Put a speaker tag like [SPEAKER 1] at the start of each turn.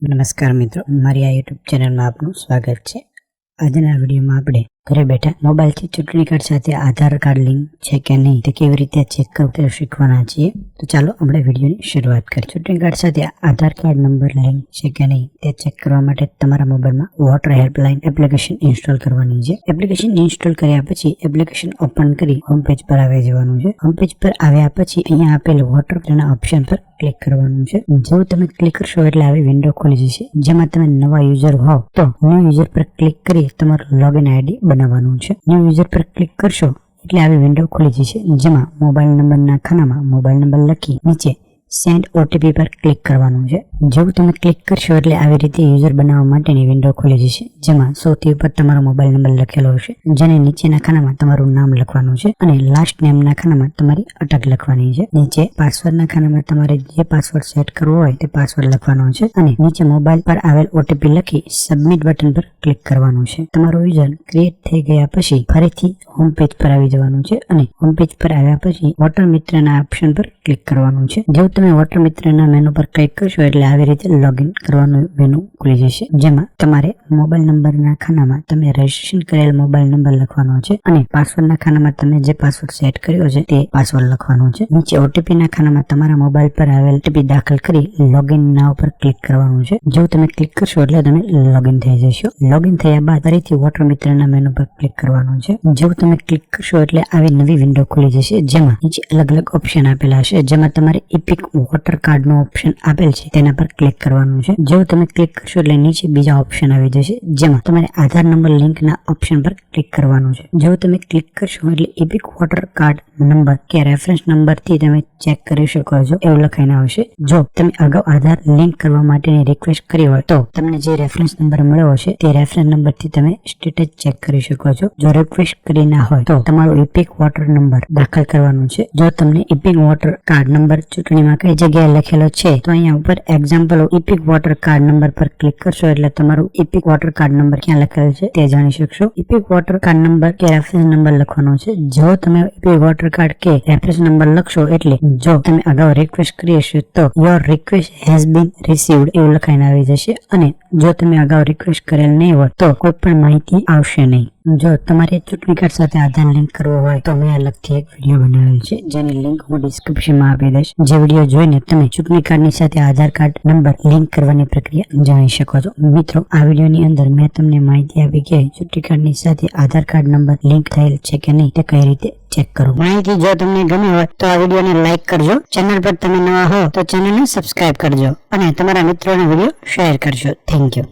[SPEAKER 1] નમસ્કાર મિત્રો, મારી આ યુટ્યુબ ચેનલમાં આપનું સ્વાગત છે। આજના વિડીયોમાં આપણે ઘરે બેઠા મોબાઈલથી ચૂંટણી કાર્ડ સાથે આધાર કાર્ડ લિંક છે કે નહીં તે કેવી રીતે ચેક કરવું તે શીખવાના છીએ। તો ચાલો આપણે વિડીયોની શરૂઆત કરીએ। ચૂંટણી કાર્ડ સાથે આધાર કાર્ડ નંબર લિંક છે કે નહીં તે ચેક કરવા માટે તમારા મોબાઈલમાં વોટર હેલ્પલાઇન એપ્લિકેશન ઇન્સ્ટોલ કરવાની છે। એપ્લિકેશન ઇન્સ્ટોલ કર્યા પછી એપ્લિકેશન ઓપન કરી હોમ પેજ પર આવી જવાનું છે। હોમ પેજ પર આવ્યા પછી અહીંયા આપેલ વોટરના ઓપ્શન પર ક્લિક કરવાનું છે। જેવું તમે ક્લિક કરશો એટલે આવી વિન્ડો ખુલી જશે, જેમાં તમે નવા યુઝર હોવ તો ન્યૂ યુઝર પર ક્લિક કરી તમારું લોગિન આઈડી બનાવવાનું છે। ન્યૂ યુઝર પર ક્લિક કરશો એટલે આવી વિન્ડો ખુલી જશે, જેમાં મોબાઈલ નંબરના ખાનામાં મોબાઈલ નંબર લખી નીચે સેન્ડ ઓટીપી પર ક્લિક કરવાનું છે। જેવું તમે ક્લિક કરશો એટલે આવી રીતે યુઝર બનાવવા માટેની વિન્ડો ખુલી જશે, જેમાં સૌથી ઉપર તમારો મોબાઈલ નંબર લખેલો હશે, જેને નીચેના ખાનામાં તમારું નામ લખવાનું છે અને લાસ્ટ નેમના ખાનામાં તમારી અટક લખવાની છે। નીચે પાસવર્ડના ખાનામાં તમારે જે પાસવર્ડ સેટ કરવો હોય તે પાસવર્ડ લખવાનો છે અને નીચે મોબાઈલ પર આવેલ ઓટીપી લખી સબમિટ બટન પર ક્લિક કરવાનું છે। તમારો યુઝર ક્રિએટ થઈ ગયા પછી ફરીથી હોમ પેજ પર આવી જવાનું છે અને હોમ પેજ પર આવ્યા પછી વોટર મિત્રના ઓપ્શન પર ક્લિક કરવાનું છે। જેવું તમે વોટર મિત્રના મેનુ પર ક્લિક કરશો એટલે આવી રીતે લોગિન કરવાનું મેનુ ખુલી જશે, જેમાં તમારે મોબાઈલ નંબરના ખાનામાં તમે રજીસ્ટ્રેશન કરેલ મોબાઈલ નંબર લખવાનો છે અને પાસવર્ડના ખાનામાં તમે જે પાસવર્ડ સેટ કર્યો છે તે પાસવર્ડ લખવાનો છે। નીચે ઓટીપીના ખાનામાં તમારા મોબાઈલ પર આવેલ ઓટીપી દાખલ કરી લોગિન નાવ પર ક્લિક કરવાનું છે। જેવું તમે ક્લિક કરશો એટલે તમે લોગિન થઈ જશો। લોગિન થયા બાદ ફરીથી વોટર મિત્રના મેનુ પર ક્લિક કરવાનું છે। જેવું તમે ક્લિક કરશો એટલે આવી નવી વિન્ડો ખુલી જશે, જેમાં નીચે અલગ અલગ ઓપ્શન આપેલા હશે, જેમાં તમારે ઇપિક વોટર કાર્ડ નો ઓપ્શન આપેલ છે તેના પર ક્લિક કરવાનું છે। જેવું તમે ક્લિક કરશો એટલે નીચે બીજા ઓપ્શન આવી જશે, જેમાં તમારે આધાર નંબર લિંક ના ઓપ્શન પર ક્લિક કરવાનું છે। જેવું તમે ક્લિક કરશો એટલે ઇપિક વોટર કાર્ડ નંબર કે રેફરન્સ નંબર થી તમે ચેક કરી શકો છો એવું લખાઈને આવશે। જો તમે અગાઉ આધાર લિંક કરવા માટેની રિક્વેસ્ટ કરી હોય તો તમને જે રેફરન્સ નંબર મળ્યો હશે તે રેફરન્સ નંબર થી તમે સ્ટેટસ ચેક કરી શકો છો। જો રિક્વેસ્ટ કરી ના હોય તો તમારો ઇપિક વોટર નંબર દાખલ કરવાનો છે। જો તમને ઇપિક વોટર કાર્ડ નંબર ચૂંટણીમાં કઈ જગ્યાએ લખેલો છે તો અહીંયા ઉપર example EPIC water card number પર ક્લિક કરશો એટલે તમારું ઇપિક વોટર કાર્ડ નંબર ક્યાં લખેલ છે તે જાણી શકશો। ઇપિક વોટર કાર્ડ નંબર કે રેફરન્સ નંબર લખવાનો છે। જો તમે ઇપિક વોટર કાર્ડ કે રેફરન્સ નંબર લખશો એટલે જો તમે અગાઉ રિક્વેસ્ટ કરી હશે તો your request has been received એવું લખાઈને આવી જશે અને જો તમે અગાઉ રિક્વેસ્ટ કરેલ નહીં હોય તો કોઈ પણ માહિતી આવશે નહીં। જો તમારે ચૂંટણી કાર્ડ સાથે આધાર લિંક કરવો હોય તો મેં અલગથી એક વિડીયો બનાવેલ છે, જેની લિંક હું ડિસ્ક્રિપ્શનમાં આપી દઈશ। જે વિડીયો જોઈને તમે ચૂંટણી કાર્ડની સાથે આધાર કાર્ડ નંબર લિંક કરવાની પ્રક્રિયા જાણી શકો છો। મિત્રો, આ વિડીયોની અંદર મેં તમને માહિતી આપી કે ચૂંટણી કાર્ડની સાથે આધાર કાર્ડ નંબર લિંક થયેલ છે કે નહીં તે કઈ રીતે ચેક કરો। માહિતી જો તમને ગમી હોય તો આ વિડીયોને લાઈક કરજો, ચેનલ પર તમે નવા હો તો ચેનલને સબસ્ક્રાઇબ કરજો અને તમારા મિત્રોને વિડીયો શેર કરજો। Thank you.